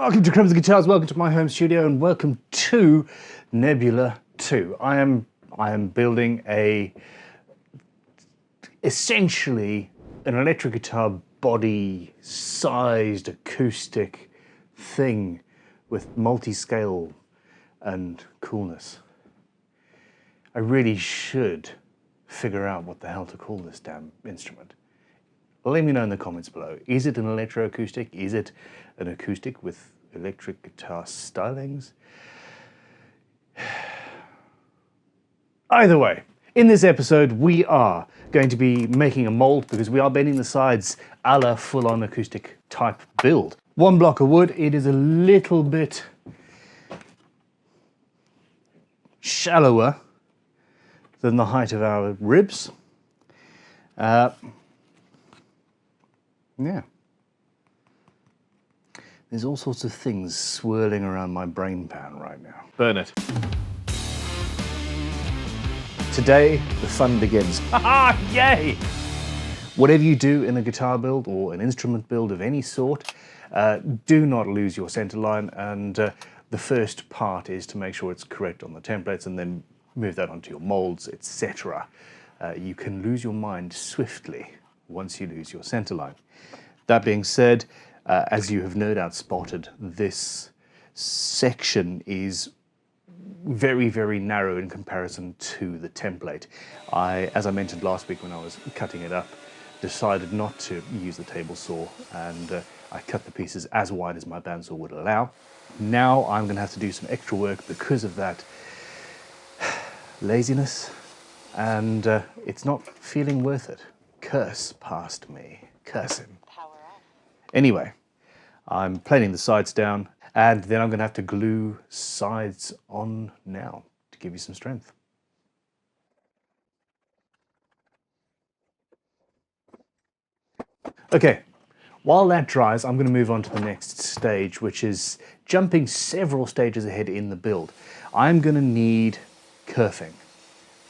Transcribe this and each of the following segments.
Welcome to Crimson Guitars, welcome to my home studio, and welcome to Nebula 2. I am building essentially an electric guitar body-sized acoustic thing with multi-scale and coolness. I really should figure out what the hell to call this damn instrument. Let me know in the comments below. Is it an electroacoustic? Is it an acoustic with electric guitar stylings? Either way, in this episode we are going to be making a mold because we are bending the sides a la full-on acoustic type build. One block of wood, it is a little bit shallower than the height of our ribs. Yeah. There's all sorts of things swirling around my brain pan right now. Burn it. Today, the fun begins. Haha, yay! Whatever you do in a guitar build or an instrument build of any sort, do not lose your center line, and the first part is to make sure it's correct on the templates and then move that onto your molds, etc. You can lose your mind swiftly once you lose your center line. That being said, as you have no doubt spotted, this section is very, very narrow in comparison to the template. As I mentioned last week when I was cutting it up, decided not to use the table saw, and I cut the pieces as wide as my bandsaw would allow. Now I'm going to have to do some extra work because of that laziness, and it's not feeling worth it. Curse past me. Curse him. Anyway, I'm planing the sides down, and then I'm going to have to glue sides on now to give you some strength. Okay, while that dries, I'm going to move on to the next stage, which is jumping several stages ahead in the build. I'm going to need kerfing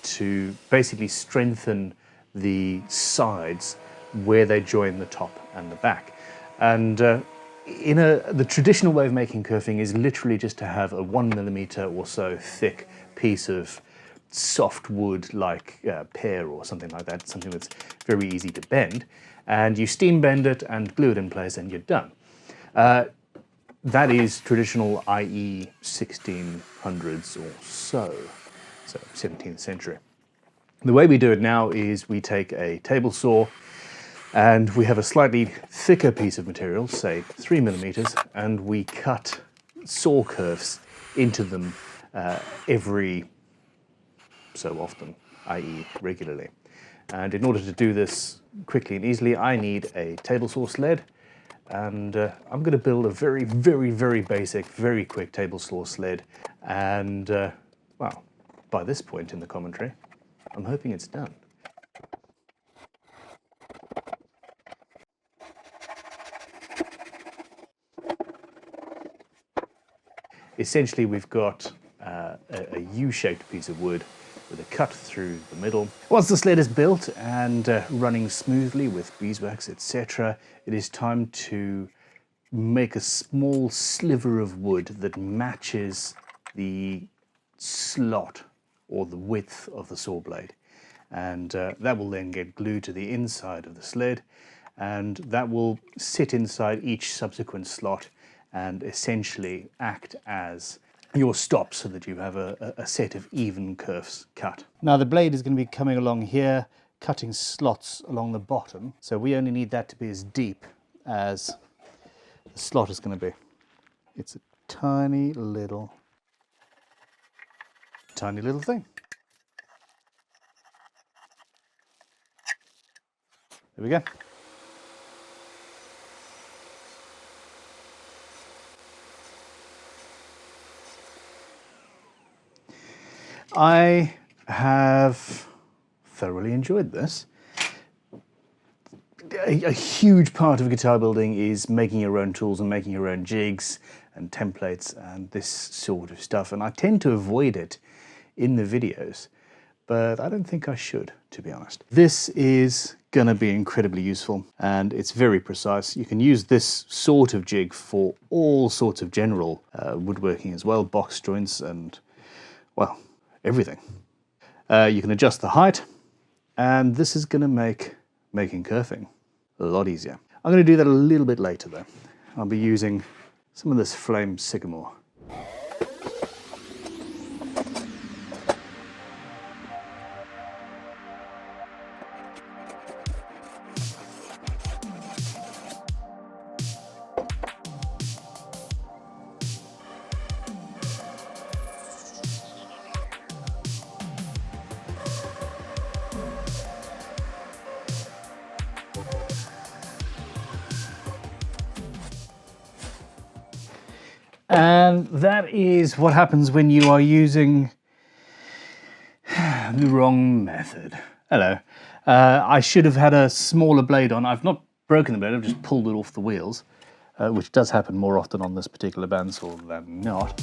to basically strengthen the sides where they join the top and the back. And the traditional way of making kerfing is literally just to have a 1mm or so thick piece of soft wood like pear or something like that, something that's very easy to bend, and you steam bend it and glue it in place and you're done. That is traditional, i.e. 1600s or so 17th century. The way we do it now is we take a table saw and we have a slightly thicker piece of material, say 3mm, and we cut saw curves into them every so often, i.e. regularly. And in order to do this quickly and easily, I need a table saw sled, and I'm going to build a very, very, very basic, very quick table saw sled, and well, by this point in the commentary, I'm hoping it's done. Essentially, we've got a U-shaped piece of wood with a cut through the middle. Once the sled is built and running smoothly with beeswax, etc., it is time to make a small sliver of wood that matches the slot or the width of the saw blade. And that will then get glued to the inside of the sled, and that will sit inside each subsequent slot and essentially act as your stop so that you have a set of even curves cut. Now the blade is going to be coming along here, cutting slots along the bottom, so we only need that to be as deep as the slot is going to be. It's a tiny little thing. There we go. I have thoroughly enjoyed this. A huge part of guitar building is making your own tools and making your own jigs and templates and this sort of stuff, and I tend to avoid it in the videos, but I don't think I should, to be honest. This is gonna be incredibly useful, and it's very precise. You can use this sort of jig for all sorts of general woodworking as well, box joints and, well, everything. You can adjust the height, and this is gonna make making kerfing a lot easier. I'm gonna do that a little bit later though. I'll be using some of this flame sycamore. And that is what happens when you are using the wrong method. Hello. I should have had a smaller blade on. I've not broken the blade, I've just pulled it off the wheels, which does happen more often on this particular bandsaw than not.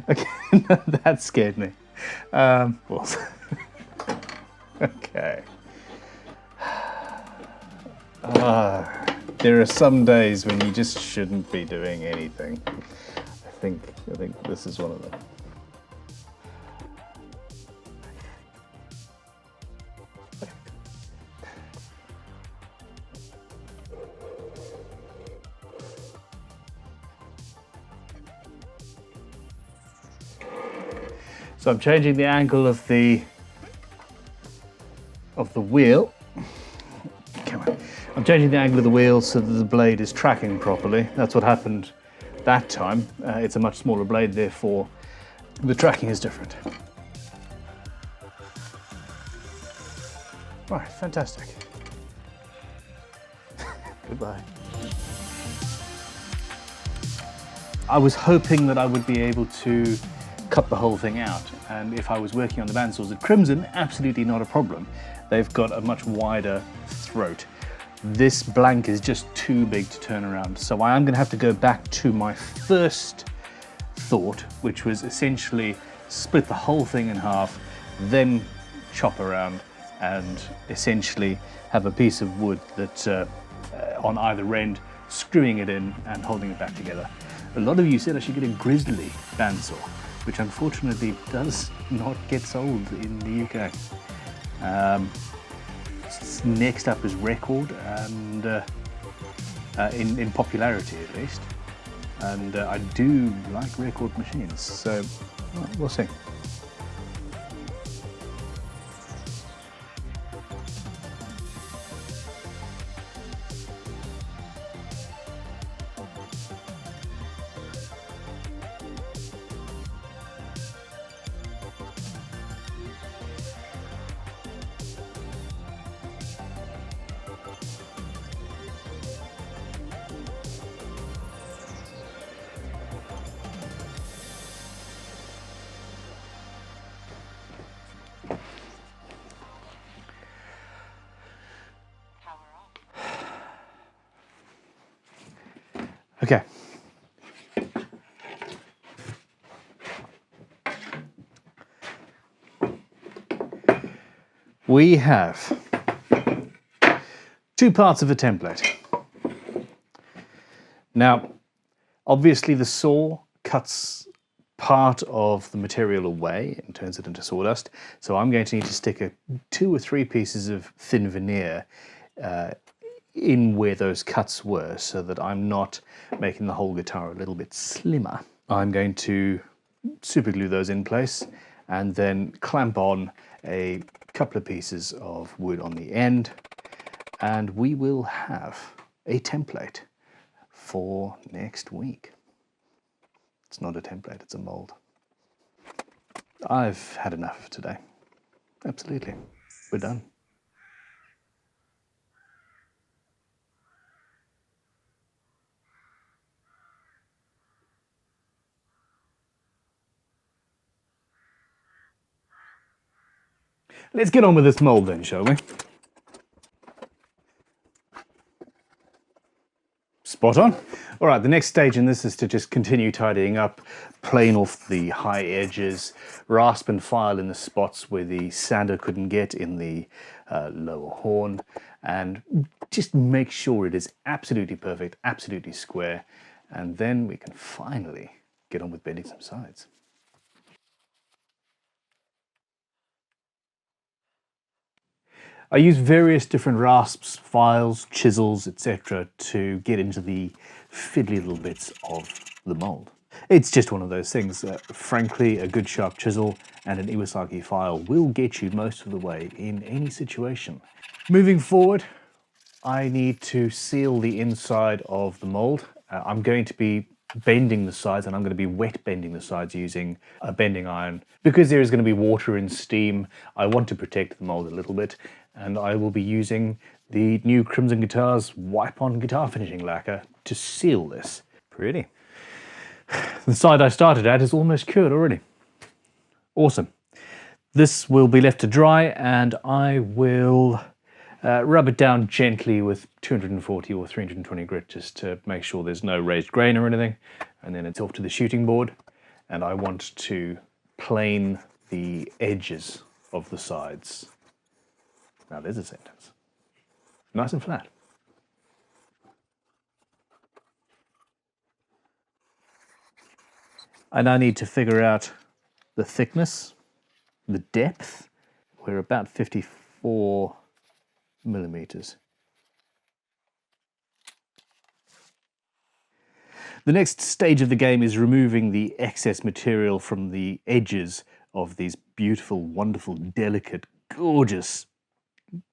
Okay, that scared me. Well, okay. There are some days when you just shouldn't be doing anything. I think this is one of them. So I'm changing the angle of the wheel. Come on. I'm changing the angle of the wheel so that the blade is tracking properly. That's what happened that time. It's a much smaller blade, therefore the tracking is different. Right, fantastic. Goodbye. I was hoping that I would be able to cut the whole thing out, and if I was working on the bandsaws at Crimson, absolutely not a problem. They've got a much wider throat. This blank is just too big to turn around, so I am going to have to go back to my first thought, which was essentially split the whole thing in half, then chop around and essentially have a piece of wood that on either end, screwing it in and holding it back together. A lot of you said I should get a grizzly bandsaw, which unfortunately does not get sold in the UK. Next up is Record, and in popularity at least. And I do like Record machines, so well, we'll see. Okay. We have two parts of a template. Now, obviously the saw cuts part of the material away and turns it into sawdust, so I'm going to need to stick 2 or 3 pieces of thin veneer in where those cuts were, so that I'm not making the whole guitar a little bit slimmer. I'm going to super glue those in place and then clamp on a couple of pieces of wood on the end, and we will have a template for next week. It's not a template, it's a mold. I've had enough for today. Absolutely. We're done. Let's get on with this mold then, shall we? Spot on. All right, the next stage in this is to just continue tidying up, plane off the high edges, rasp and file in the spots where the sander couldn't get in the lower horn, and just make sure it is absolutely perfect, absolutely square, and then we can finally get on with bending some sides. I use various different rasps, files, chisels, etc. to get into the fiddly little bits of the mold. It's just one of those things. Frankly, a good sharp chisel and an Iwasaki file will get you most of the way in any situation. Moving forward, I need to seal the inside of the mold. I'm going to be bending the sides, and I'm going to be wet bending the sides using a bending iron. Because there is going to be water and steam, I want to protect the mold a little bit, and I will be using the new Crimson Guitars wipe-on guitar finishing lacquer to seal this. Pretty. The side I started at is almost cured already. Awesome. This will be left to dry, and I will rub it down gently with 240 or 320 grit just to make sure there's no raised grain or anything. And then it's off to the shooting board, and I want to plane the edges of the sides. Now there's a sentence. Nice and flat. I now need to figure out the thickness, the depth. We're about 54 millimeters. The next stage of the game is removing the excess material from the edges of these beautiful, wonderful, delicate, gorgeous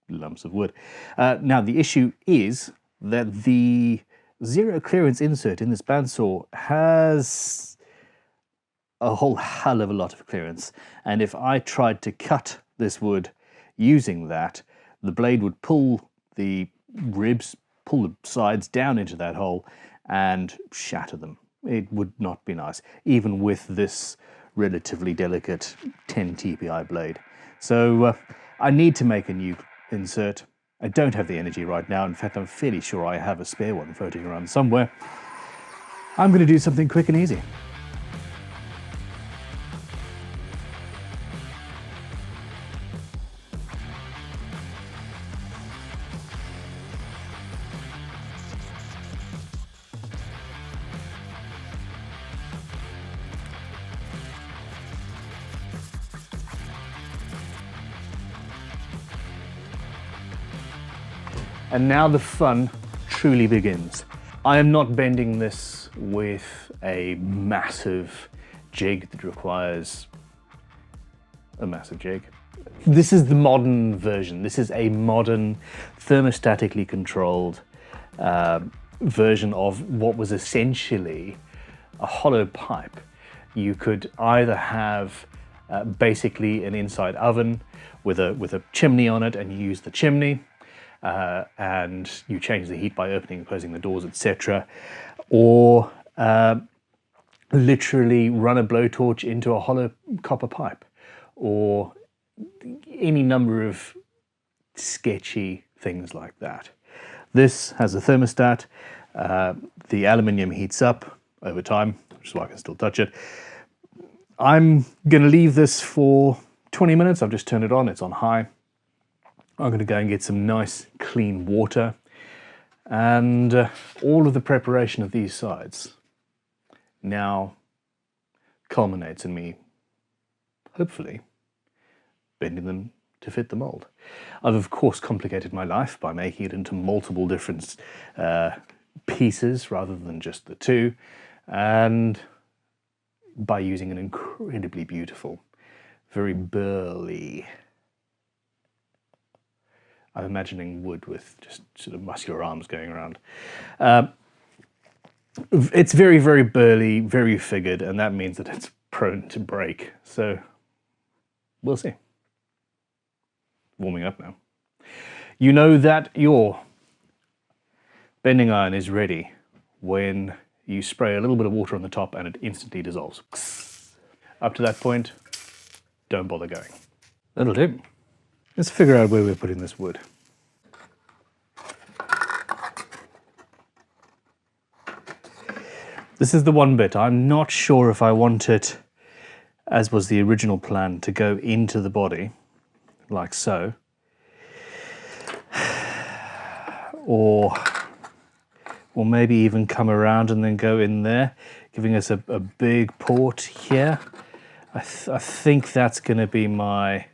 lumps of wood. Now the issue is that the zero clearance insert in this bandsaw has a whole hell of a lot of clearance, and if I tried to cut this wood using that, the blade would pull the ribs, pull the sides down into that hole and shatter them. It would not be nice, even with this relatively delicate 10 TPI blade. So I need to make a new insert. I don't have the energy right now. In fact, I'm fairly sure I have a spare one floating around somewhere. I'm going to do something quick and easy. And now the fun truly begins. I am not bending this with a massive jig that requires a massive jig. This is the modern version. This is a modern, thermostatically controlled version of what was essentially a hollow pipe. You could either have basically an inside oven with a chimney on it, and you use the chimney, and you change the heat by opening and closing the doors, etc. Or literally run a blowtorch into a hollow copper pipe, or any number of sketchy things like that. This has a thermostat. The aluminium heats up over time, which is why I can still touch it. I'm going to leave this for 20 minutes. I've just turned it on. It's on high. I'm going to go and get some nice clean water, and all of the preparation of these sides now culminates in me, hopefully, bending them to fit the mold. I've of course complicated my life by making it into multiple different pieces rather than just the two, and by using an incredibly beautiful, very burly, I'm imagining wood with just sort of muscular arms going around. It's very, very burly, very figured, and that means that it's prone to break. So we'll see. Warming up now. You know that your bending iron is ready when you spray a little bit of water on the top and it instantly dissolves. Up to that point, don't bother going. That'll do. Let's figure out where we're putting this wood. This is the one bit. I'm not sure if I want it, as was the original plan, to go into the body, like so, or maybe even come around and then go in there, giving us a big port here. I think that's going to be my...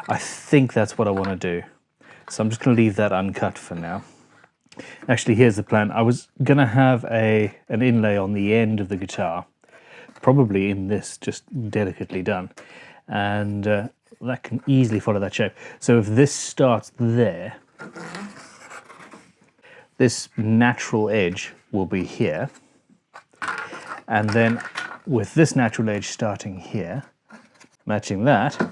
I think that's what I want to do. So I'm just going to leave that uncut for now. Actually, here's the plan. I was going to have an inlay on the end of the guitar, probably in this, just delicately done. And that can easily follow that shape. So if this starts there, this natural edge will be here. And then with this natural edge starting here, matching that,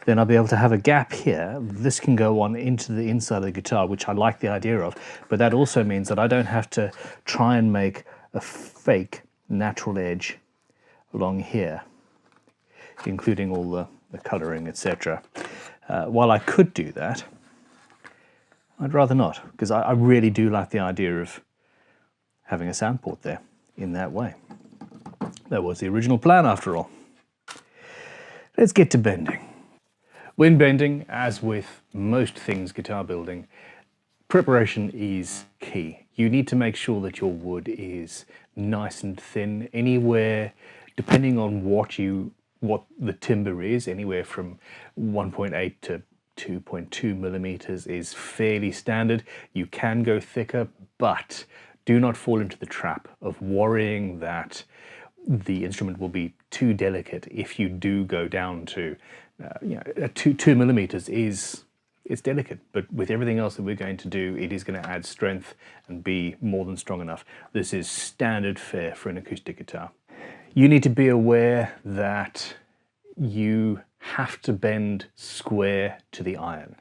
then I'll be able to have a gap here. This can go on into the inside of the guitar, which I like the idea of, but that also means that I don't have to try and make a fake natural edge along here, including all the coloring, etc. While I could do that, I'd rather not, because I really do like the idea of having a sound port there in that way. That was the original plan after all. Let's get to bending. When bending, as with most things guitar building, preparation is key. You need to make sure that your wood is nice and thin. Anywhere, depending on what the timber is, anywhere from 1.8 to 2.2 millimeters is fairly standard. You can go thicker, but do not fall into the trap of worrying that the instrument will be too delicate if you do go down to 2 millimeters it's delicate, but with everything else that we're going to do, it is going to add strength and be more than strong enough. This is standard fare for an acoustic guitar. You need to be aware that you have to bend square to the iron.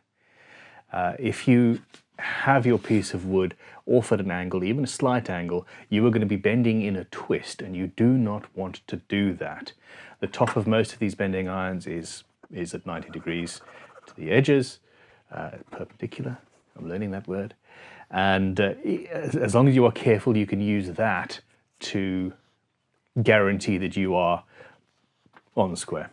If you have your piece of wood off at an angle, even a slight angle, you are going to be bending in a twist, and you do not want to do that. The top of most of these bending irons is at 90 degrees to the edges, perpendicular, I'm learning that word, and as long as you are careful, you can use that to guarantee that you are on the square.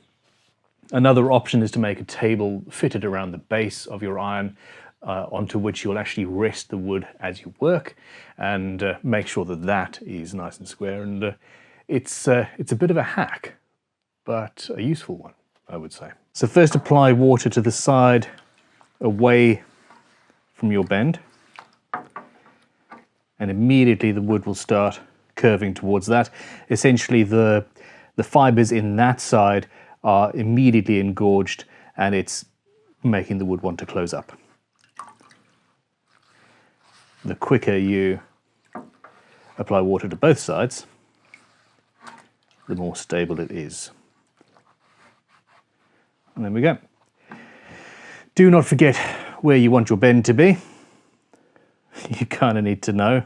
Another option is to make a table fitted around the base of your iron, onto which you'll actually rest the wood as you work, and make sure that that is nice and square. And it's a bit of a hack, but a useful one, I would say. So first apply water to the side away from your bend, and immediately the wood will start curving towards that. Essentially the fibers in that side are immediately engorged, and it's making the wood want to close up. The quicker you apply water to both sides, the more stable it is. And there we go. Do not forget where you want your bend to be. You kind of need to know.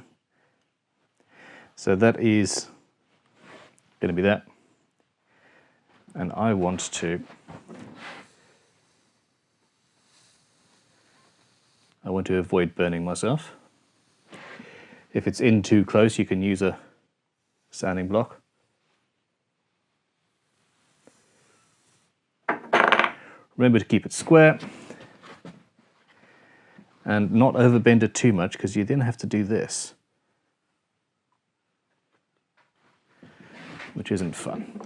So that is going to be that. And I want to avoid burning myself. If it's in too close, you can use a sanding block. Remember to keep it square and not overbend it too much, because you then have to do this, which isn't fun.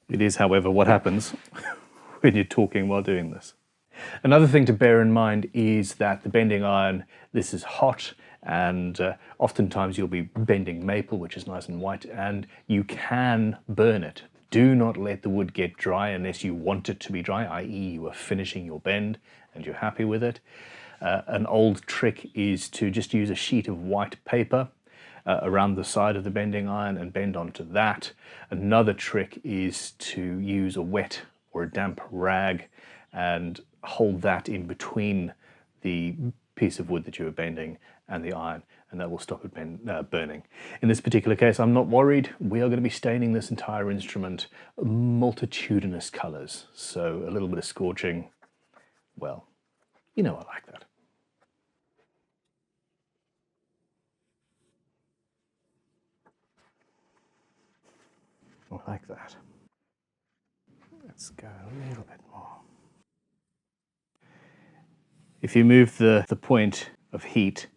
It is, however, what happens when you're talking while doing this. Another thing to bear in mind is that the bending iron, this is hot, and oftentimes you'll be bending maple, which is nice and white, and you can burn it. Do not let the wood get dry unless you want it to be dry, i.e. you are finishing your bend and you're happy with it. An old trick is to just use a sheet of white paper around the side of the bending iron and bend onto that. Another trick is to use a wet or a damp rag and hold that in between the piece of wood that you are bending and the iron, and that will stop it burning. In this particular case, I'm not worried. We are going to be staining this entire instrument multitudinous colors, so a little bit of scorching, well, you know I like that. like that. Let's go a little bit more. If you move the point of heat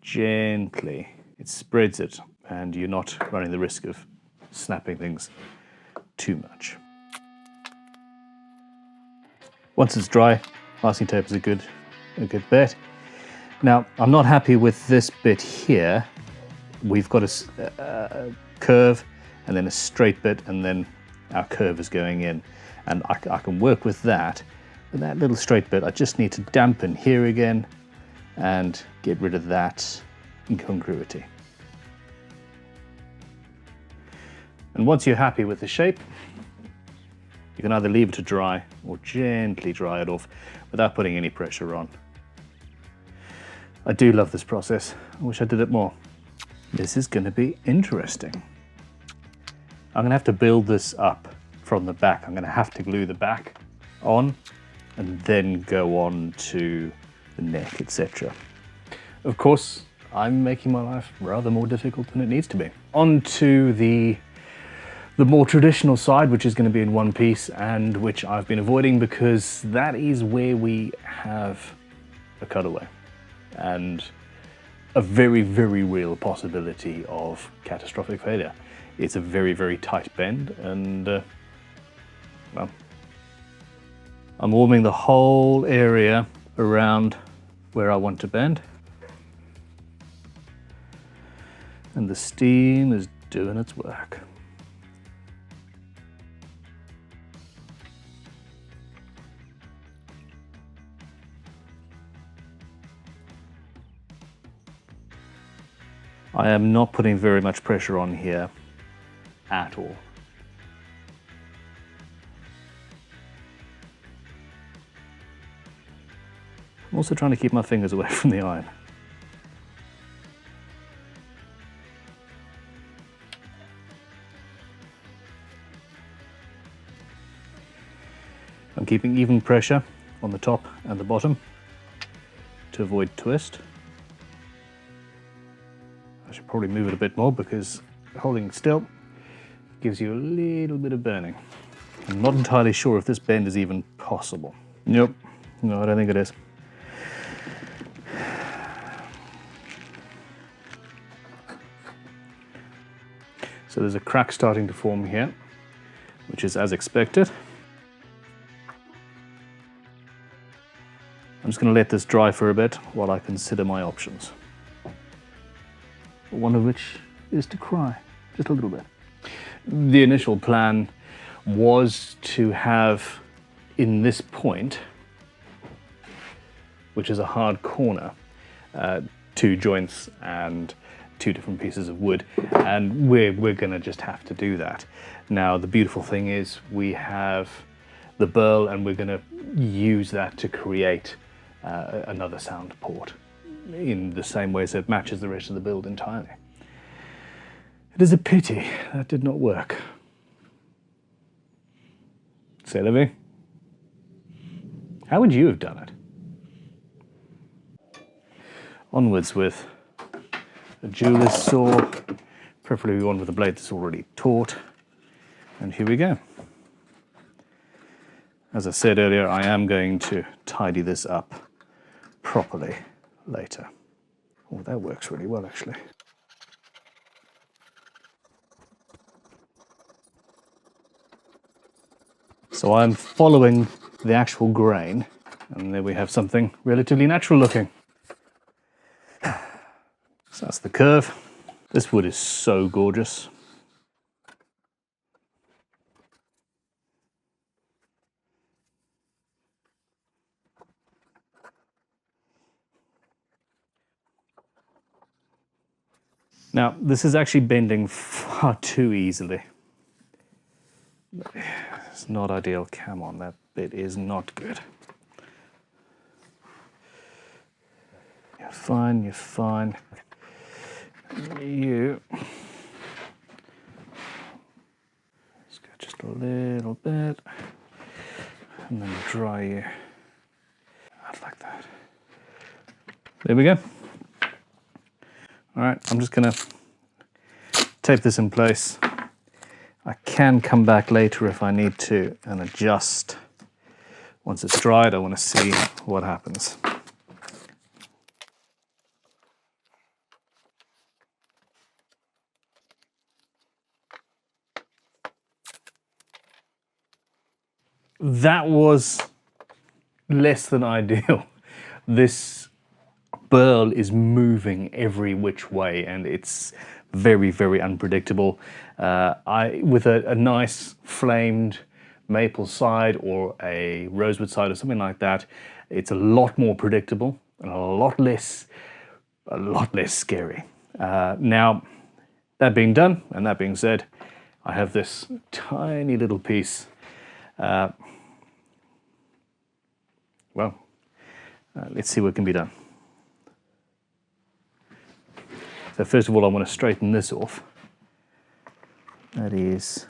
gently, it spreads it and you're not running the risk of snapping things too much. Once it's dry, masking tape is a good bet. Now, I'm not happy with this bit here. We've got a curve and then a straight bit, and then our curve is going in. And I can work with that. But that little straight bit, I just need to dampen here again and get rid of that incongruity. And once you're happy with the shape, you can either leave it to dry or gently dry it off without putting any pressure on. I do love this process. I wish I did it more. This is going to be interesting. I'm going to have to build this up from the back. I'm going to have to glue the back on and then go on to the neck, etc. Of course, I'm making my life rather more difficult than it needs to be. On to the more traditional side, which is going to be in one piece and which I've been avoiding because that is where we have a cutaway and a very, very real possibility of catastrophic failure. It's a very, very tight bend and, well, I'm warming the whole area around where I want to bend. And the steam is doing its work. I am not putting very much pressure on here at all. I'm also trying to keep my fingers away from the iron. I'm keeping even pressure on the top and the bottom to avoid twist. I should probably move it a bit more because holding still gives you a little bit of burning. I'm not entirely sure if this bend is even possible. Nope, no, I don't think it is. So there's a crack starting to form here, which is as expected. I'm just going to let this dry for a bit while I consider my options. One of which is to cry, just a little bit. The initial plan was to have, in this point, which is a hard corner, 2 joints and 2 different pieces of wood, and we're gonna just have to do that. Now, the beautiful thing is we have the burl, and we're gonna use that to create another sound port in the same way as it matches the rest of the build entirely. It is a pity that did not work. C'est la vie. How would you have done it? Onwards with a jeweler's saw, preferably one with a blade that's already taut. And here we go. As I said earlier, I am going to tidy this up properly later. Oh, that works really well, actually. So I'm following the actual grain, and there we have something relatively natural looking. So that's the curve. This wood is so gorgeous. Now, this is actually bending far too easily. It's not ideal. Come on, that bit is not good. You're fine, you're fine. You. Let's go just a little bit. And then dry you out like that. There we go. All right, I'm just gonna tape this in place. I can come back later if I need to and adjust. Once it's dried, I want to see what happens. That was less than ideal. This burl is moving every which way and it's very, very unpredictable. With a nice flamed maple side or a rosewood side or something like that, it's a lot more predictable and a lot less scary. Now, that being done and that being said, I have this tiny little piece. Let's see what can be done. So first of all, I want to straighten this off. That is,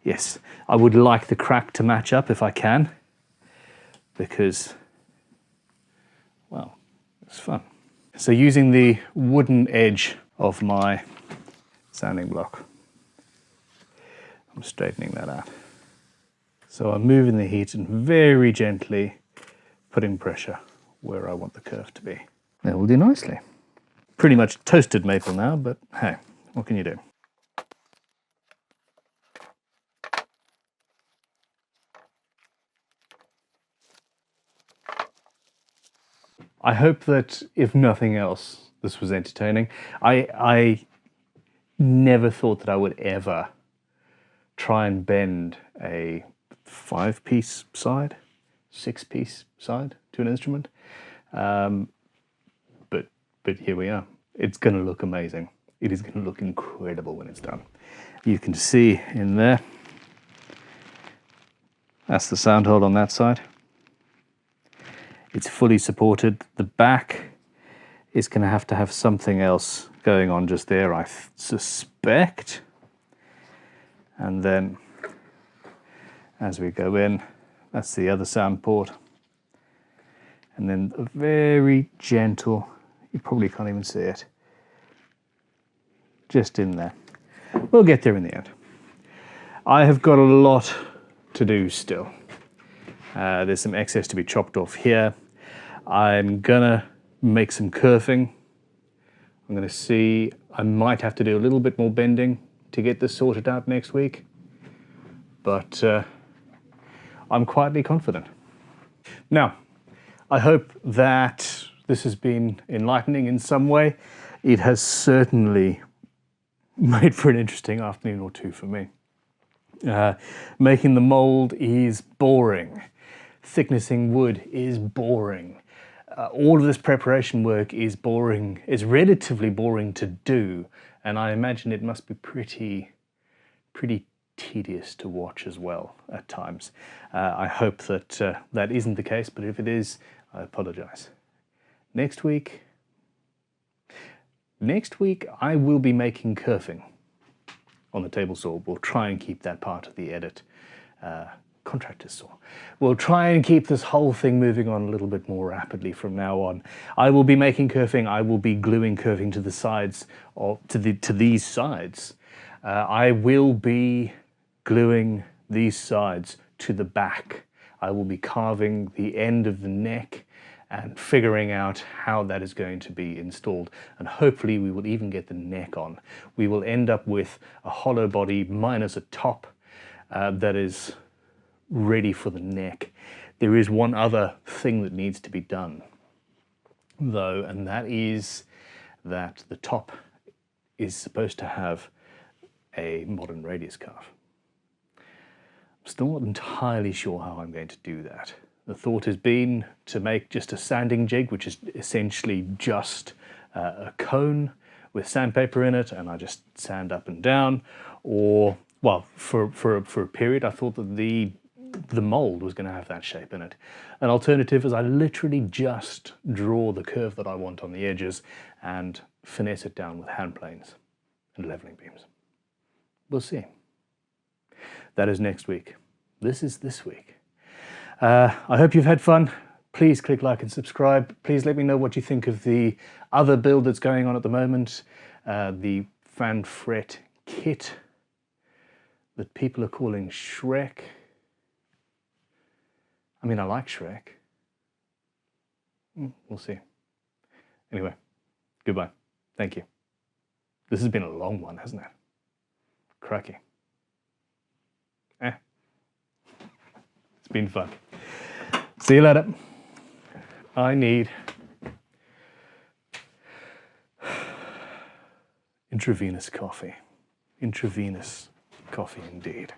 yes, I would like the crack to match up if I can, because, well, it's fun. So using the wooden edge of my sanding block, I'm straightening that out. So I'm moving the heat and very gently putting pressure where I want the curve to be. That will do nicely. Pretty much toasted maple now, but hey, what can you do? I hope that, if nothing else, this was entertaining. I never thought that I would ever try and bend a 5-piece side, 6-piece side to an instrument. But here we are. It's going to look amazing. It is going to look incredible when it's done. You can see in there, that's the sound hole on that side. It's fully supported. The back is going to have something else going on just there, I suspect. And then as we go in, that's the other sound port. And then a very gentle, you probably can't even see it, just in there. We'll get there in the end. I have got a lot to do still. There's some excess to be chopped off here. I'm gonna make some kerfing. I'm gonna see, I might have to do a little bit more bending to get this sorted out next week, but I'm quietly confident. Now, I hope that this has been enlightening in some way. It has certainly made for an interesting afternoon or two for me. Making the mold is boring. Thicknessing wood is boring. All of this preparation work is boring, is relatively boring to do, and I imagine it must be pretty tedious to watch as well at times. I hope that that isn't the case, but if it is, I apologize. Next week I will be making kerfing on the table saw. We'll try and keep that part of the edit. Contractor's saw. We'll try and keep this whole thing moving on a little bit more rapidly from now on. I will be making kerfing. I will be gluing kerfing to the sides, or to these sides. I will be gluing these sides to the back. I will be carving the end of the neck and figuring out how that is going to be installed. And hopefully we will even get the neck on. We will end up with a hollow body minus a top that is ready for the neck. There is one other thing that needs to be done, though, and that is that the top is supposed to have a modern radius carve. I'm still not entirely sure how I'm going to do that. The thought has been to make just a sanding jig, which is essentially just a cone with sandpaper in it, and I just sand up and down. Or, well, for a period, I thought that the mold was going to have that shape in it. An alternative is I literally just draw the curve that I want on the edges and finesse it down with hand planes and leveling beams. We'll see. That is next week. This is this week. I hope you've had fun. Please click like and subscribe. Please let me know what you think of the other build that's going on at the moment. The fan fret kit that people are calling Shrek. I mean, I like Shrek. We'll see. Anyway, goodbye. Thank you. This has been a long one, hasn't it? Cracky. It's been fun. See you later. I need intravenous coffee. Intravenous coffee indeed.